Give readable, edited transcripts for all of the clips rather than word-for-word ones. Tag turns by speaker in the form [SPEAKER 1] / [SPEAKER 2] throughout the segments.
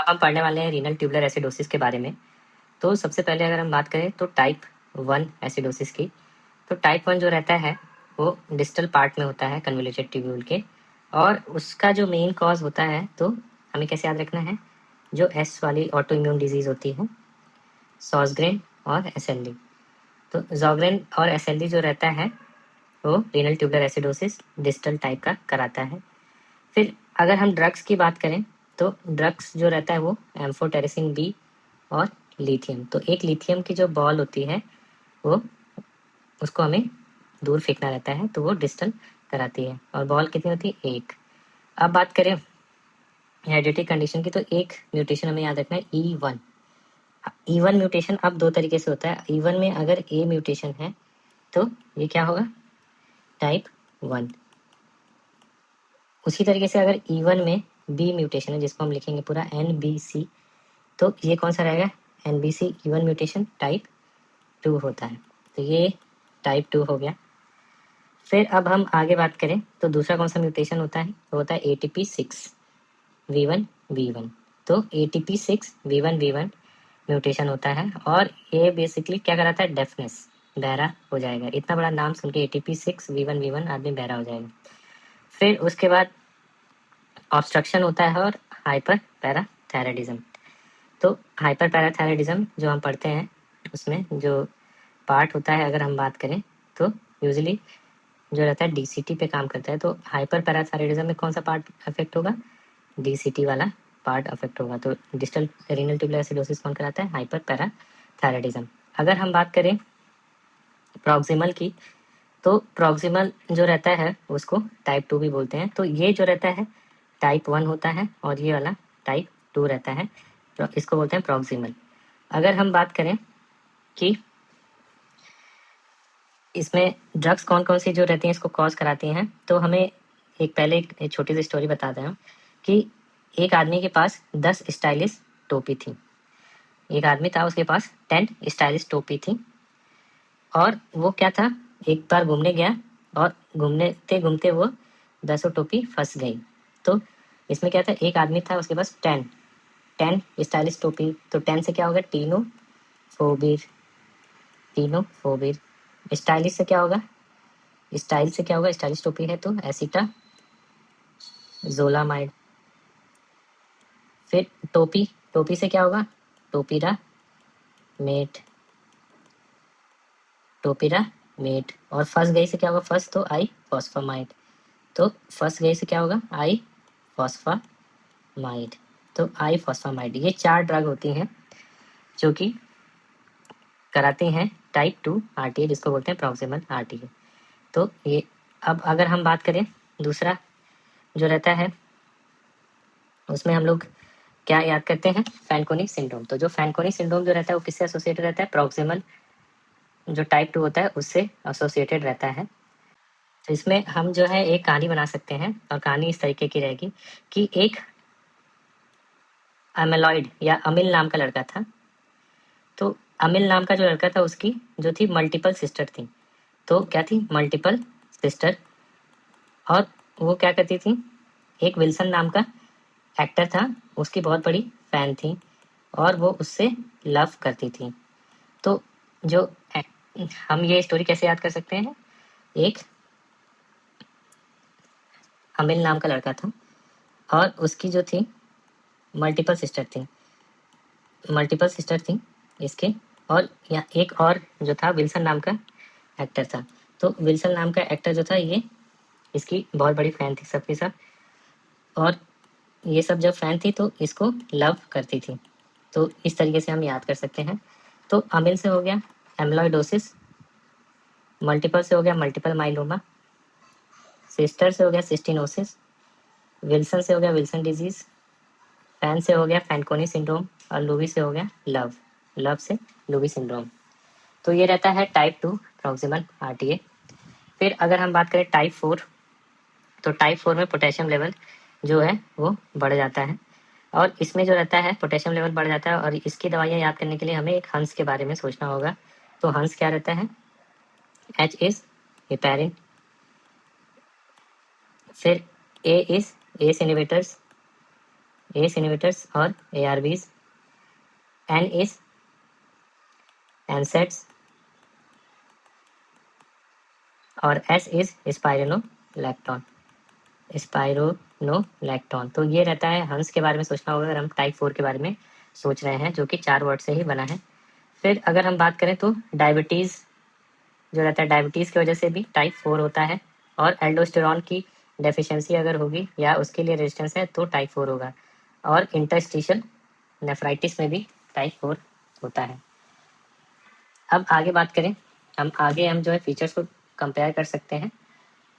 [SPEAKER 1] अब हम पढ़ने वाले हैं रीनल ट्यूबुलर एसिडोसिस के बारे में। तो सबसे पहले अगर हम बात करें तो टाइप 1 एसिडोसिस की, तो टाइप 1 जो रहता है वो डिस्टल पार्ट में होता है कन्वोल्यूटेड ट्यूब्यूल के, और उसका जो मेन कॉज होता है तो हमें कैसे याद रखना है, जो एस वाली ऑटो इम्यून डिजीज़ होती है, सॉसग्रेन और एसएलडी। तो ज़ॉगरेन और एसएलडी जो रहता है वो renal tubular acidosis distal type का कराता है। फिर अगर हम ड्रग्स की बात करें तो ड्रग्स जो रहता है वो एम्फोटेरेसिन बी और लिथियम। तो एक लिथियम की जो बॉल होती है वो उसको हमें दूर फेंकना रहता है, तो वो डिस्टल कराती है। और बॉल कितनी होती है? एक। अब बात करें हेरिडिटी कंडीशन की, तो एक म्यूटेशन हमें याद रखना है E1। E1 म्यूटेशन अब दो तरीके से होता है। E1 में अगर ए म्यूटेशन है तो ये क्या होगा? टाइप 1। उसी तरीके से अगर E1 में बी म्यूटेशन है, जिसको हम लिखेंगे पूरा NBC, तो ये कौन सा रहेगा? NBC E1 म्यूटेशन टाइप 2 होता है। तो ये टाइप 2 हो गया। फिर अब हम आगे बात करें तो दूसरा कौन सा म्यूटेशन होता है? वो होता है ATP6 V1V1। तो ATP6 V1V1 म्यूटेशन होता है, और ये बेसिकली क्या कराता है? डेफनेस, बहरा हो जाएगा। इतना बड़ा नाम सुन के ATP6 V1V1 आदमी बहरा हो जाएगा। फिर उसके बाद ऑब्स्ट्रक्शन होता है और हाइपर पैराथायराइडिज्म। तो हाइपर पैराथायराइडिज्म जो हम पढ़ते हैं उसमें जो पार्ट होता है, अगर हम बात करें तो यूजुअली जो रहता है DCT पे काम करता है। तो हाइपर पैराथायराइडिज्म में कौन सा पार्ट अफेक्ट होगा? DCT वाला पार्ट अफेक्ट होगा। तो डिस्टल रीनल ट्यूबुलर एसिडोसिस कौन कराता है? Hyper parathyroidism. अगर हम बात करें प्रॉक्सिमल की, तो प्रॉक्सिमल जो रहता है उसको टाइप 2 भी बोलते हैं। तो ये जो रहता है टाइप 1 होता है, और ये वाला टाइप 2 रहता है, तो इसको बोलते हैं प्रॉक्सिमल। अगर हम बात करें कि इसमें ड्रग्स कौन कौन सी जो रहती हैं इसको कॉज कराती हैं, तो हमें पहले एक छोटी सी स्टोरी बताते हैं कि एक आदमी के पास 10 स्टाइलिश टोपी थी। एक आदमी था, उसके पास 10 स्टाइलिश टोपी थी, और वो क्या था, एक बार घूमने गया और घूमते घूमते वो 10 टोपी फंस गई। तो इसमें क्या था, एक आदमी था उसके पास 10 स्टाइलिश टोपी। तो 10 से क्या होगा? टीनोफोबिर। टीनोफोबिर। स्टाइलिश से क्या होगा? स्टाइल से क्या होगा? स्टाइलिश टोपी है तो एसिटाजोलामाइड। फिर टोपी, टोपी से क्या होगा? टोपीरा मेट। टोपीरा मेट। और फंस गई से क्या होगा? फंस तो आई फॉस्फामाइड। तो फंस गई से क्या होगा? आई फॉस्फामाइड। तो आई फॉस्फामाइड। ये 4 ड्रग होती हैं जो कि कराती हैं टाइप 2 RTA, जिसको बोलते हैं प्रॉक्सिमल RTA। तो ये, अब अगर हम बात करें दूसरा जो रहता है उसमें हम लोग क्या याद करते हैं? Fanconi syndrome. तो जो फैनकोनी सिंड्रोम जो रहता है वो किससे एसोसिएटेड रहता है? प्रॉक्सिमल जो टाइप 2 होता है उससे एसोसिएटेड रहता है। तो इसमें हम जो है एक कहानी बना सकते हैं, और कहानी इस तरीके की रहेगी कि एक अमेलॉइड या अमिल नाम का लड़का था। तो अमिल नाम का जो लड़का था उसकी जो थी मल्टीपल सिस्टर थी। तो क्या थी? Multiple sister. और वो क्या करती थी, एक विल्सन नाम का एक्टर था, उसकी बहुत बड़ी फैन थी, और वो उससे लव करती थी। तो जो हम ये स्टोरी कैसे याद कर सकते हैं? एक अमिल नाम का लड़का था और उसकी जो थी मल्टीपल सिस्टर थी, मल्टीपल सिस्टर थी इसके। और या एक और जो था विल्सन नाम का एक्टर था। तो विल्सन नाम का एक्टर जो था ये इसकी बहुत बड़ी फैन थी सबके साथ, और ये सब जब फैन थी तो इसको लव करती थी। तो इस तरीके से हम याद कर सकते हैं। तो अमिल से हो गया एम्लोइडोसिस, मल्टीपल से हो गया मल्टीपल माइलोमा, सिस्टर से हो गया सिस्टिनोसिस, विल्सन से हो गया विल्सन डिजीज, फैन से हो गया फैनकोनी सिंड्रोम, और लूवी से हो गया लव, लव से लूवी सिंड्रोम। तो ये रहता है टाइप 2 प्रॉक्सिमल RTA। फिर अगर हम बात करें टाइप 4, तो टाइप 4 में पोटेशियम लेवल जो है वो बढ़ जाता है, और इसमें जो रहता है पोटेशियम लेवल बढ़ जाता है, और इसकी दवाइयाँ याद करने के लिए हमें एक हंस के बारे में सोचना होगा। तो हंस क्या रहता है? H is heparin. फिर A is S inhibitors, ACE inhibitors और ARBs, N is NSAIDs और S इज स्पाइरोनोलैक्टोन। तो ये रहता है, हंस के बारे में सोचना होगा अगर हम टाइप 4 के बारे में सोच रहे हैं, जो कि 4 वर्ड से ही बना है। फिर अगर हम बात करें तो डायबिटीज़ जो रहता है, डायबिटीज़ की वजह से भी टाइप 4 होता है, और एल्डोस्टेरॉन की डेफिशिएंसी अगर होगी या उसके लिए रेजिस्टेंस है तो टाइप 4 होगा, और इंटरस्टिशियल नेफ्राइटिस में भी टाइप 4 होता है। अब आगे बात करें, हम जो है फीचर्स को कंपेयर कर सकते हैं।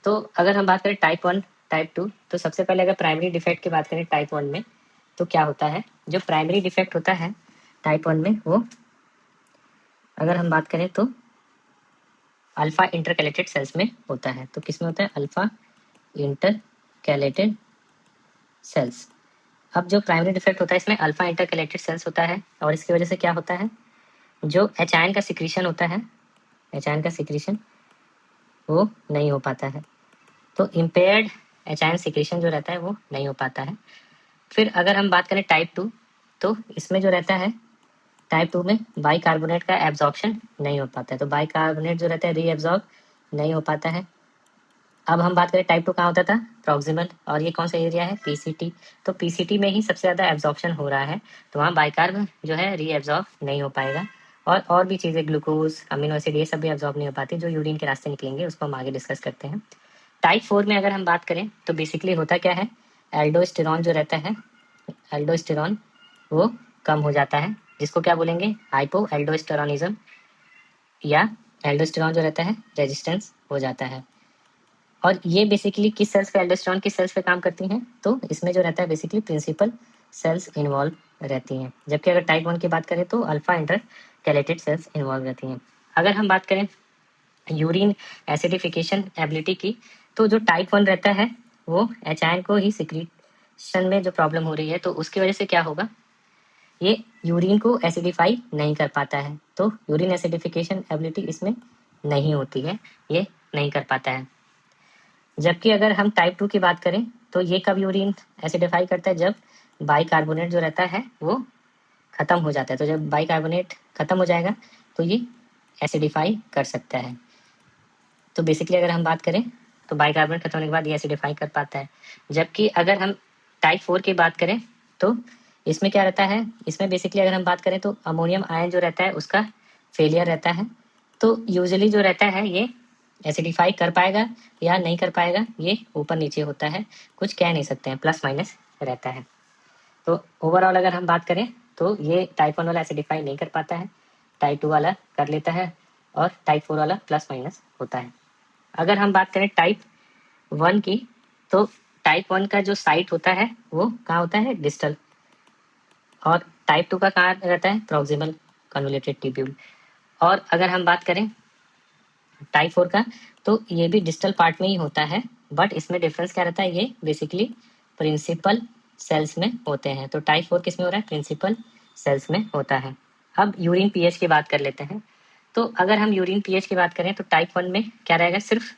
[SPEAKER 1] तो अगर हम बात करें टाइप 1 टाइप 2, तो सबसे पहले अगर प्राइमरी डिफेक्ट की बात करें टाइप 1 में, तो क्या होता है, जो प्राइमरी डिफेक्ट होता है टाइप 1 में, वो अगर हम बात करें तो अल्फा इंटरकैलेटेड सेल्स में होता है। तो किस में होता है, अल्फा इंटरकैलेटेड सेल्स। अब जो प्राइमरी डिफेक्ट होता है इसमें अल्फा इंटरकैलेटेड सेल्स होता है, और इसकी वजह से क्या होता है, जो एच आयन का सिक्रीशन होता है, एच आयन का सिक्रीशन वो नहीं हो पाता है। तो इम्पेयर्ड एच आयन सिक्रीशन जो रहता है वो नहीं हो पाता है। फिर अगर हम बात करें टाइप 2, तो इसमें जो रहता है टाइप 2 में बाइकार्बोनेट का एब्जॉर्प्शन नहीं हो पाता है, तो बाइकार्बोनेट जो रहता है रीएब्जॉर्ब नहीं हो पाता है। अब हम बात करें टाइप 2 कहाँ होता था, प्रॉक्सिमल, और ये कौन सा एरिया है, पीसीटी। तो पीसीटी में ही सबसे ज़्यादा एब्जॉर्प्शन हो रहा है, तो वहाँ बाइकार्ब जो है रीएब्जॉर्ब नहीं हो पाएगा। और भी चीज़ें, ग्लूकोज, अमीनो एसिड, ये सब भी एब्जॉर्ब नहीं हो पाती, जो यूरिन के रास्ते निकलेंगे, उसको हम आगे डिस्कस करते हैं। टाइप 4 में अगर हम बात करें तो बेसिकली होता क्या है, एल्डोस्टेरॉन जो रहता है, एल्डोस्टेरॉन वो कम हो जाता है, जिसको क्या बोलेंगे, हाइपो एल्डोस्टेरॉनिज्म, या एल्डोस्टेरॉन जो रहता है रेजिस्टेंस हो जाता है। और ये बेसिकली किस सेल्स पे, एल्डोस्टेरॉन किस सेल्स पे काम करती हैं, तो इसमें जो रहता है बेसिकली प्रिंसिपल सेल्स इन्वॉल्व रहती हैं, जबकि अगर टाइप 1 की बात करें तो अल्फा इंटरकैलेटेड सेल्स इन्वॉल्व रहती हैं। अगर हम बात करें यूरिन एसिडिफिकेशन एबिलिटी की, तो जो टाइप 1 रहता है वो एच आयन को ही सिक्रीशन में जो प्रॉब्लम हो रही है, तो उसकी वजह से क्या होगा, ये यूरिन को एसिडिफाई नहीं कर पाता है, तो यूरिन एसिडिफिकेशन एबिलिटी इसमें नहीं होती है, ये नहीं कर पाता है। जबकि अगर हम टाइप 2 की बात करें तो ये कब यूरिन एसिडिफाई करता है, जब बाइकार्बोनेट जो रहता है वो ख़त्म हो जाता है, तो जब बाइकार्बोनेट ख़त्म हो जाएगा तो ये एसिडिफाई कर सकता है। तो बेसिकली अगर हम बात करें तो बाइकार्बोनेट खत्म होने के बाद ये एसिडिफाई कर पाता है। जबकि अगर हम टाइप 4 की बात करें तो इसमें क्या रहता है, इसमें बेसिकली अगर हम बात करें तो अमोनियम आयन जो रहता है उसका फेलियर रहता है, तो यूजुअली जो रहता है ये एसिडिफाई कर पाएगा या नहीं कर पाएगा, ये ऊपर नीचे होता है, कुछ कह नहीं सकते हैं, प्लस माइनस रहता है। तो ओवरऑल अगर हम बात करें तो ये टाइप 1 वाला एसिडिफाई नहीं कर पाता है, टाइप 2 वाला कर लेता है, और टाइप 4 वाला प्लस माइनस होता है। अगर हम बात करें टाइप 1 की, तो टाइप 1 का जो साइट होता है वो कहाँ होता है, डिस्टल, और टाइप 2 का कहाँ रहता है, प्रॉक्सिमल कन्वोल्यूटेड ट्यूब्यूल। और अगर हम बात करें टाइप 4 का, तो ये भी डिस्टल पार्ट में ही होता है, बट इसमें डिफरेंस क्या रहता है, ये बेसिकली प्रिंसिपल सेल्स में होते हैं। तो टाइप 4 किस में हो रहा है, प्रिंसिपल सेल्स में होता है। अब यूरिन पीएच की बात कर लेते हैं। तो अगर हम यूरिन पीएच की बात करें तो टाइप 1 में क्या रहेगा, सिर्फ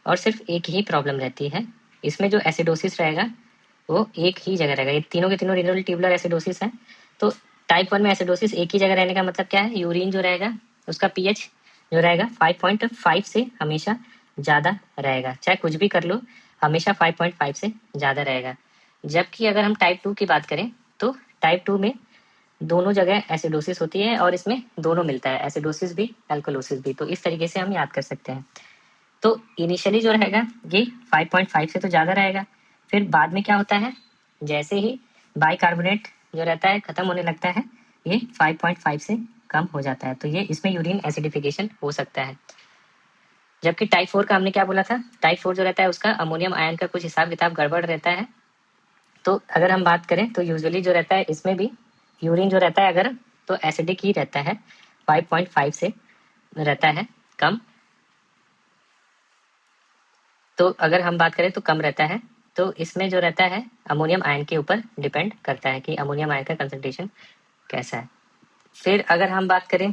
[SPEAKER 1] और सिर्फ एक ही प्रॉब्लम रहती है, इसमें जो एसिडोसिस रहेगा वो एक ही जगह रहेगा, ये तीनों के तीनों रीनल ट्यूबुलर एसिडोसिस है। तो टाइप 1 में एसिडोसिस एक ही जगह रहने का मतलब क्या है, यूरिन जो रहेगा उसका पीएच जो रहेगा 5.5 से हमेशा ज़्यादा रहेगा, चाहे कुछ भी कर लो, हमेशा 5.5 से ज़्यादा रहेगा। जबकि अगर हम टाइप 2 की बात करें तो टाइप 2 में दोनों जगह एसिडोसिस होती है, और इसमें दोनों मिलता है, एसिडोसिस भी एल्कोलोसिस भी, तो इस तरीके से हम याद कर सकते हैं। तो इनिशियली जो रहेगा ये 5.5 से तो ज़्यादा रहेगा, फिर बाद में क्या होता है, जैसे ही बाइकार्बोनेट जो रहता है ख़त्म होने लगता है, ये 5.5 से कम हो जाता है, तो ये इसमें यूरिन एसिडिफिकेशन हो सकता है। जबकि टाइप 4 का हमने क्या बोला था, टाइप 4 जो रहता है उसका अमोनियम आयन का कुछ हिसाब किताब गड़बड़ रहता है। तो अगर हम बात करें तो यूजुअली जो रहता है इसमें भी यूरिन जो रहता है अगर, तो एसिडिक ही रहता है, 5.5 से रहता है कम। तो अगर हम बात करें तो कम रहता है, तो इसमें जो रहता है अमोनियम आयन के ऊपर डिपेंड करता है कि अमोनियम आयन का कंसंट्रेशन कैसा है। फिर अगर हम बात करें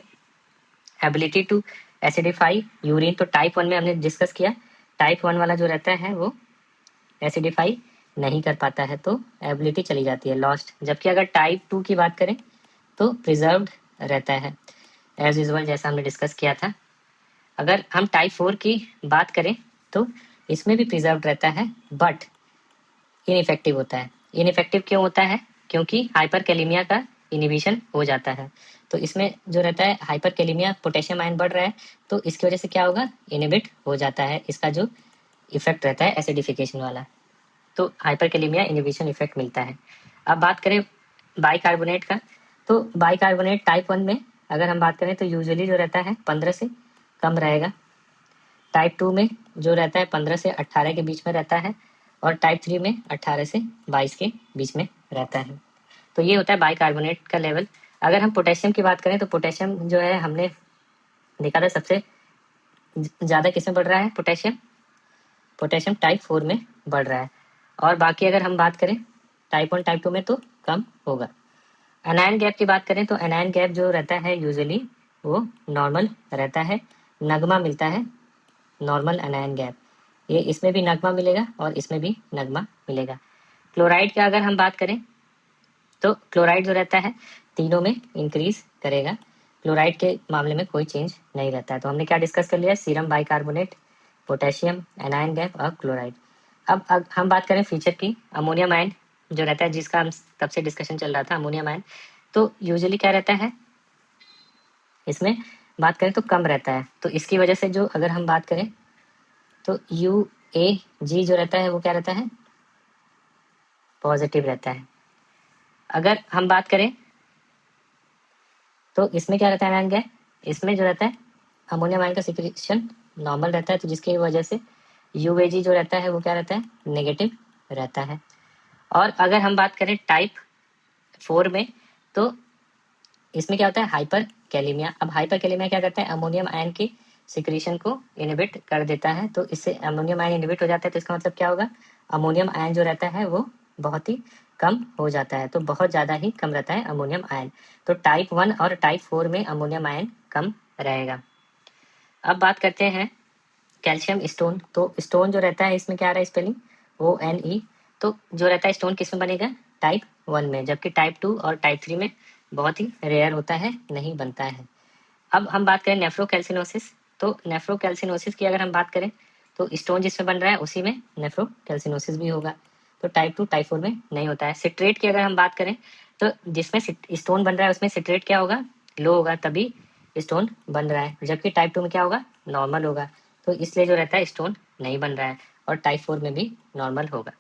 [SPEAKER 1] एबिलिटी टू एसिडिफाई यूरिन, तो टाइप 1 में हमने डिस्कस किया, टाइप 1 वाला जो रहता है वो एसिडिफाई नहीं कर पाता है तो एबिलिटी चली जाती है, लॉस्ट। जबकि अगर टाइप 2 की बात करें तो प्रिजर्व्ड रहता है एज यूजुअल, जैसा हमने डिस्कस किया था। अगर हम टाइप 4 की बात करें तो इसमें भी प्रिजर्व्ड रहता है बट इनइफेक्टिव होता है। इनइफेक्टिव क्यों होता है? क्योंकि हाइपरकैलेमिया का इनिबिशन हो जाता है। तो इसमें जो रहता है हाइपरकैलेमिया, पोटेशियम आयन बढ़ रहा है तो इसकी वजह से क्या होगा, इनिबिट हो जाता है, इसका जो इफेक्ट रहता है एसिडिफिकेशन वाला, तो हाइपरकैलेमिया इनिबिशन इफेक्ट मिलता है। अब बात करें बाइकार्बोनेट का, तो बाइकार्बोनेट टाइप 1 में अगर हम बात करें तो यूजुअली जो रहता है 15 से कम रहेगा। टाइप 2 में जो रहता है 15 से 18 के बीच में रहता है, और टाइप 3 में 18 से 22 के बीच में रहता है। तो ये होता है बाइकार्बोनेट का लेवल। अगर हम पोटेशियम की बात करें तो पोटेशियम जो है हमने देखा था सबसे ज़्यादा किसमें बढ़ रहा है, पोटेशियम पोटेशियम टाइप 4 में बढ़ रहा है। और बाकी अगर हम बात करें टाइप 1 टाइप 2 में तो कम होगा। एनायन गैप की बात करें तो एनायन गैप जो रहता है यूजुअली वो नॉर्मल रहता है, नगमा मिलता है, नॉर्मल एनायन गैप, ये इसमें भी नगमा मिलेगा और इसमें भी नगमा मिलेगा। क्लोराइड की अगर हम बात करें तो क्लोराइड जो रहता है तीनों में इंक्रीज करेगा, क्लोराइड के मामले में कोई चेंज नहीं रहता है। तो हमने क्या डिस्कस कर लिया, serum bicarbonate, potassium, anion gap और क्लोराइड। अब हम बात करें फीचर की, अमोनियम आयन जो रहता है जिसका हम तब से डिस्कशन चल रहा था, अमोनियम आयन तो यूजुअली क्या रहता है, इसमें बात करें तो कम रहता है। तो इसकी वजह से जो अगर हम बात करें तो UAG जो रहता है वो क्या रहता है, पॉजिटिव रहता है। अगर हम बात करें तो इसमें क्या रहता है एनायन गैस, इसमें जो रहता है अमोनियम आयन का सिक्रेशन नॉर्मल रहता है, तो जिसकी वजह से UAG जो रहता है वो क्या रहता है, नेगेटिव रहता है। और अगर हम बात करें टाइप 4 में तो इसमें क्या होता है, हाइपर कैलेमिया। अब हाइपर कैलेमिया क्या करता है, अमोनियम आयन की सिक्रीशन को इनहिबिट कर देता है, तो इससे अमोनियम आयन इनहिबिट हो जाता है, तो इसका मतलब क्या होगा, अमोनियम आयन जो रहता है वो बहुत ही कम हो जाता है, तो बहुत ज़्यादा ही कम रहता है अमोनियम आयन। तो टाइप 1 और टाइप 4 में अमोनियम आयन कम रहेगा। अब बात करते हैं कैल्शियम स्टोन, तो स्टोन जो रहता है इसमें क्या आ रहा है स्पेलिंग, ONE। तो जो रहता है स्टोन किस में बनेगा, टाइप 1 में, जबकि टाइप 2 और टाइप 3 में बहुत ही रेयर होता है, नहीं बनता है। अब हम बात करें नेफ्रोकैल्सिनोसिस, तो नेफ्रोकैल्सिनोसिस की अगर हम बात करें तो स्टोन जिसमें बन रहा है उसी में नेफ्रोकैल्सिनोसिस भी होगा, तो टाइप 2 टाइप 4 में नहीं होता है। सिट्रेट की अगर हम बात करें तो जिसमें स्टोन बन रहा है उसमें सिट्रेट क्या होगा, लो होगा, तभी स्टोन बन रहा है, जबकि टाइप 2 में क्या होगा, नॉर्मल होगा, तो इसलिए जो रहता है स्टोन नहीं बन रहा है, और टाइप 4 में भी नॉर्मल होगा।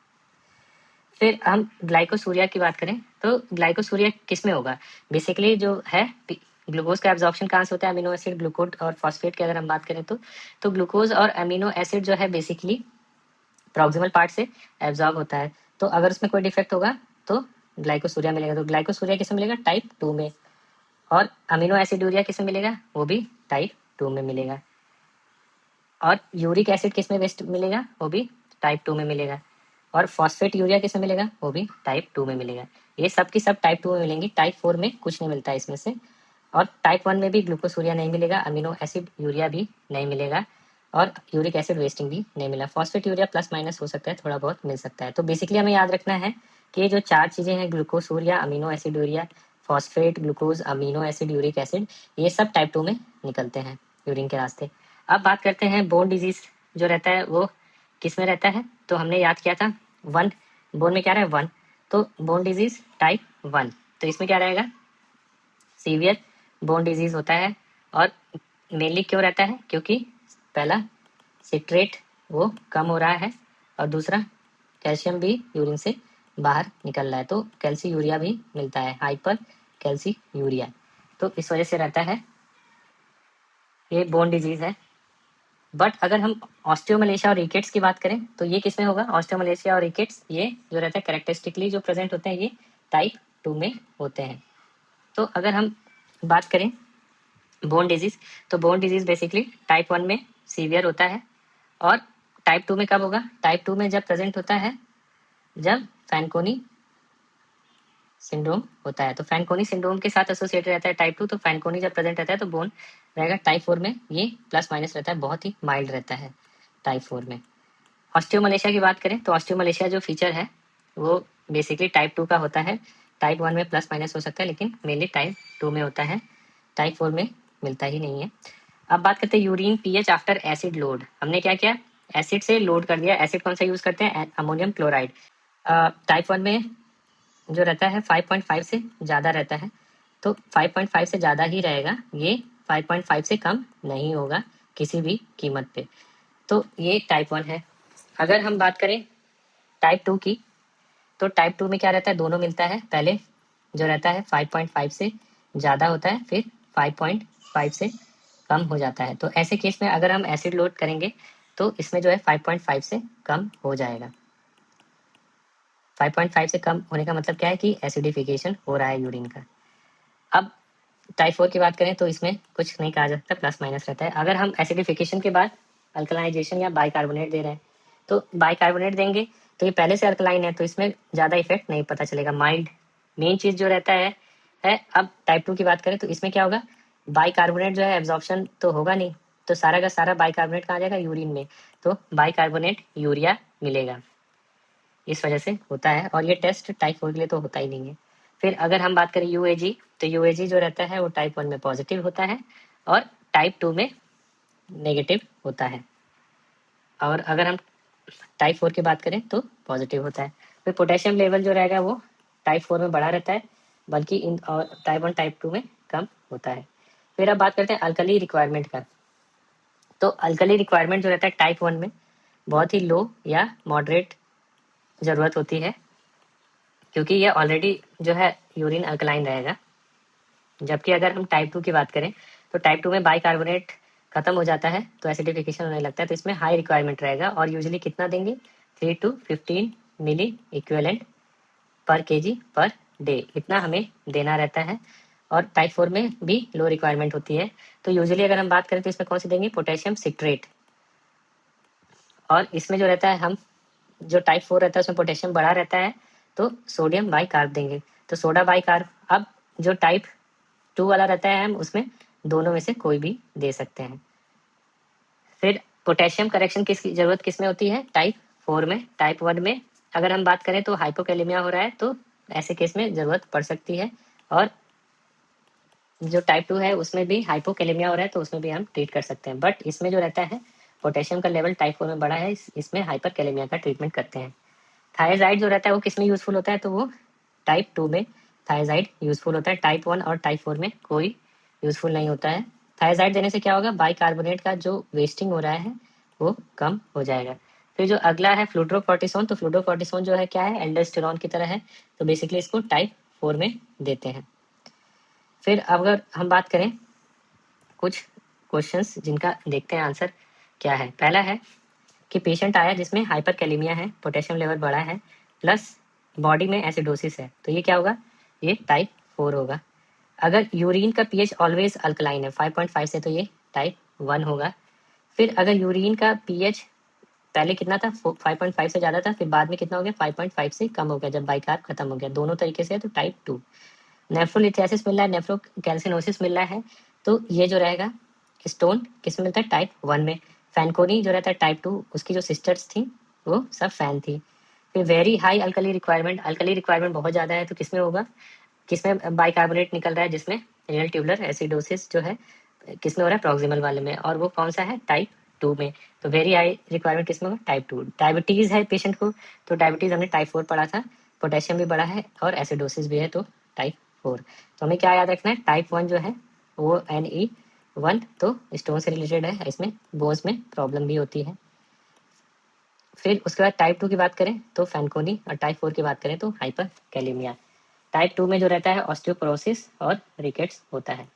[SPEAKER 1] फिर हम ग्लाइकोसूरिया की बात करें तो ग्लाइकोसूरिया किस में होगा, बेसिकली जो है ग्लूकोज का एब्जॉर्प्शन कहाँ से होता है, अमीनो एसिड, ग्लूकोज और फॉस्फेट की अगर हम बात करें तो ग्लूकोज और अमीनो एसिड जो है बेसिकली प्रॉक्सिमल पार्ट से एब्जॉर्ब होता है, तो अगर उसमें कोई डिफेक्ट होगा तो ग्लाइकोसूरिया मिलेगा। तो ग्लाइकोसूरिया किस में मिलेगा, टाइप 2 में। और अमीनो एसिड यूरिया किस में मिलेगा, वो भी टाइप 2 में मिलेगा। और यूरिक एसिड किस में बेस्ट मिलेगा, वो भी टाइप 2 में मिलेगा। और फॉस्फेट यूरिया किस में मिलेगा, वो भी टाइप 2 में मिलेगा। ये सब की सब टाइप 2 में मिलेंगी, टाइप 4 में कुछ नहीं मिलता है इसमें से। और टाइप 1 में भी ग्लूकोसूरिया नहीं मिलेगा, अमीनो एसिड यूरिया भी नहीं मिलेगा, और यूरिक एसिड वेस्टिंग भी नहीं मिला। फॉस्फेट यूरिया प्लस माइनस हो सकता है, थोड़ा बहुत मिल सकता है। तो बेसिकली हमें याद रखना है कि ये जो चार चीज़ें हैं, ग्लूकोसूरिया, amino acid urea, phosphate, glucose, amino acid, uric acid, ये सब टाइप 2 में निकलते हैं यूरिन के रास्ते। अब बात करते हैं बोन डिजीज जो रहता है वो किस में रहता है, तो हमने याद किया था 1, बोन में क्या रहा है 1, तो बोन डिजीज टाइप 1, तो इसमें क्या रहेगा, सीवियर बोन डिजीज होता है। और मेनली क्यों रहता है, क्योंकि पहला सिट्रेट वो कम हो रहा है, और दूसरा कैल्शियम भी यूरिन से बाहर निकल रहा है, तो कैल्सी यूरिया भी मिलता है, हाइपर कैल्सी यूरिया, तो इस वजह से रहता है, ये बोन डिजीज है। बट अगर हम ऑस्टियोमलेशिया और रिकेट्स की बात करें तो ये किस में होगा, ऑस्टियोमलेशिया और रिकेट्स ये जो रहता है कैरेक्टरिस्टिकली जो प्रेजेंट होते हैं ये टाइप 2 में होते हैं। तो अगर हम बात करें बोन डिजीज, तो बोन डिजीज बेसिकली टाइप 1 में सीवियर होता है, और टाइप 2 में कब होगा, टाइप 2 में जब प्रेजेंट होता है जब फैनकोनी सिंड्रोम होता है, तो फैनकोनी सिंड्रोम के साथ एसोसिएटेड रहता है टाइप 2, तो फैनकोनी जब प्रेजेंट रहता है तो बोन रहेगा टाइप 4 में, ये प्लस माइनस रहता है, बहुत ही माइल्ड रहता है टाइप 4 में। ऑस्टियोमलेशिया की बात करें तो ऑस्टियोमलेशिया जो फीचर है वो बेसिकली टाइप 2 का होता है। टाइप 1 में प्लस माइनस हो सकता है, लेकिन मेनली टाइप 2 में होता है, टाइप 4 में मिलता ही नहीं है। अब बात करते हैं urine pH after acid load. हमने क्या किया, एसिड से लोड कर दिया। एसिड कौन सा यूज करते हैं, अमोनियम क्लोराइड। टाइप 1 में जो रहता है 5.5 से ज़्यादा रहता है, तो 5.5 से ज़्यादा ही रहेगा, ये 5.5 से कम नहीं होगा किसी भी कीमत पे। तो ये टाइप 1 है। अगर हम बात करें टाइप 2 की, तो टाइप 2 में क्या रहता है, दोनों मिलता है। पहले जो रहता है 5.5 से ज़्यादा होता है, फिर 5.5 से कम हो जाता है। तो ऐसे केस में अगर हम एसिड लोड करेंगे तो इसमें जो है 5.5 से कम हो जाएगा। 5.5 से कम होने का मतलब क्या है कि एसिडिफिकेशन हो रहा है यूरिन का। अब टाइप 4 की बात करें तो इसमें कुछ नहीं कहा जा सकता, प्लस माइनस रहता है। अगर हम एसिडिफिकेशन के बाद अल्कलाइजेशन या बाइकार्बोनेट दे रहे हैं, तो बाइकार्बोनेट देंगे तो ये पहले से अल्कलाइन है, तो इसमें ज़्यादा इफेक्ट नहीं पता चलेगा, माइल्ड। मेन चीज़ जो रहता है। अब टाइप 2 की बात करें तो इसमें क्या होगा, बाइकार्बोनेट जो है एब्जॉर्प्शन तो होगा नहीं, तो सारा का सारा बाइकार्बोनेट कहाँ जाएगा, यूरिन में। तो बाइकार्बोनेट यूरिया मिलेगा, इस वजह से होता है। और ये टेस्ट टाइप 4 के लिए तो होता ही नहीं है। फिर अगर हम बात करें यूएजी, तो यूएजी जो रहता है वो टाइप 1 में पॉजिटिव होता है और टाइप 2 में नेगेटिव होता है। और अगर हम टाइप 4 की बात करें तो पॉजिटिव होता है। फिर पोटेशियम लेवल जो रहेगा वो टाइप 4 में बढ़ा रहता है, बल्कि इन टाइप 1 टाइप 2 में कम होता है। फिर अब बात करते हैं अल्कली रिक्वायरमेंट का। तो अल्कली रिक्वायरमेंट जो रहता है टाइप 1 में बहुत ही लो या मॉडरेट ज़रूरत होती है, क्योंकि ये ऑलरेडी जो है यूरिन अल्कलाइन रहेगा। जबकि अगर हम टाइप 2 की बात करें तो टाइप 2 में बाइकार्बोनेट खत्म हो जाता है, तो एसिडिफिकेशन होने लगता है, तो इसमें हाई रिक्वायरमेंट रहेगा। और यूजुअली कितना देंगे, 3 to 15 milliequivalent per KG per day, इतना हमें देना रहता है। और टाइप 4 में भी लो रिक्वायरमेंट होती है। तो यूजुअली अगर हम बात करें तो इसमें कौन सी देंगे, पोटेशियम सिट्रेट। और इसमें जो रहता है, हम जो टाइप 4 रहता है उसमें पोटेशियम बढ़ा रहता है, तो सोडियम बाइकार्ब देंगे, तो सोडा बाइकार्ब। अब जो टाइप 2 वाला रहता है, हम उसमें दोनों में से कोई भी दे सकते हैं। फिर पोटेशियम करेक्शन किसकी जरूरत किस में होती है, टाइप 4 में। टाइप 1 में अगर हम बात करें तो हाइपोकैलेमिया हो रहा है, तो ऐसे केस में जरूरत पड़ सकती है। और जो टाइप 2 है उसमें भी हाइपोकैलेमिया हो रहा है, तो उसमें भी हम ट्रीट कर सकते हैं। बट इसमें जो रहता है पोटेशियम का लेवल टाइप 4 में बढ़ा है, इसमें हाइपरकैलेमिया का ट्रीटमेंट करते हैं। थायराइड जो रहता है वो किस में यूजफुल होता है, तो वो टाइप 2 में थायराइड यूजफुल होता है। टाइप 1 और टाइप 4 में कोई यूजफुल नहीं होता है। थायराइड देने से क्या होगा, बाइकार्बोनेट का जो वेस्टिंग हो रहा है वो कम हो जाएगा। फिर जो अगला है फ्लूड्रोकॉर्टिसोन, तो फ्लूड्रोकॉर्टिसोन जो है क्या है, एल्डोस्टेरॉन की तरह है, तो बेसिकली इसको टाइप 4 में देते हैं। फिर अगर हम बात करें कुछ क्वेश्चंस जिनका देखते हैं आंसर क्या है। पहला है कि पेशेंट आया जिसमें हाइपरकैलेमिया है, पोटेशियम लेवल बढ़ा है, प्लस बॉडी में एसिडोसिस है, तो ये क्या होगा, ये टाइप 4 होगा। अगर यूरिन का पीएच ऑलवेज अल्कलाइन है 5.5 से, तो ये टाइप 1 होगा। फिर अगर यूरिन का पीएच पहले कितना था, 5.5 से ज़्यादा था, फिर बाद में कितना हो गया, 5.5 से कम हो गया जब बाइकार्ब खत्म हो गया, दोनों तरीके से है, तो टाइप 2। नेफ्रोलिथियासिस मिल रहा है, नेफ्रोकैल्सिनोसिस मिल रहा है, तो ये जो रहेगा स्टोन किस में मिलता है, टाइप 1 में। फैनकोनी जो रहता है टाइप 2, उसकी जो सिस्टर्स थी वो सब फैन थी। फिर very high alkali requirement, alkali requirement बहुत ज़्यादा है, तो किसमें होगा, किसमें बाइकार्बोनेट निकल रहा है, जिसमें रेनल ट्यूबुलर एसिडोसिस जो है किसमें हो रहा है, प्रॉक्सिमल वाले में, और वो कौन सा है, टाइप 2 में। तो वेरी हाई रिक्वायरमेंट किसमें होगा, टाइप 2। डायबिटीज़ है पेशेंट को, तो डायबिटीज़ हमने टाइप 4 पढ़ा था, पोटेशियम भी बढ़ा है और एसिडोसिस भी है, तो टाइप 4। तो हमें क्या याद रखना है, टाइप 1 जो है वो NE1, तो स्टोन से रिलेटेड है, इसमें बोन्स में प्रॉब्लम भी होती है। फिर उसके बाद टाइप 2 की बात करें तो फैनकोनी, और टाइप 4 की बात करें तो हाइपर कैलेमिया। टाइप 2 में जो रहता है ऑस्टियोपोरोसिस और रिकेट्स होता है।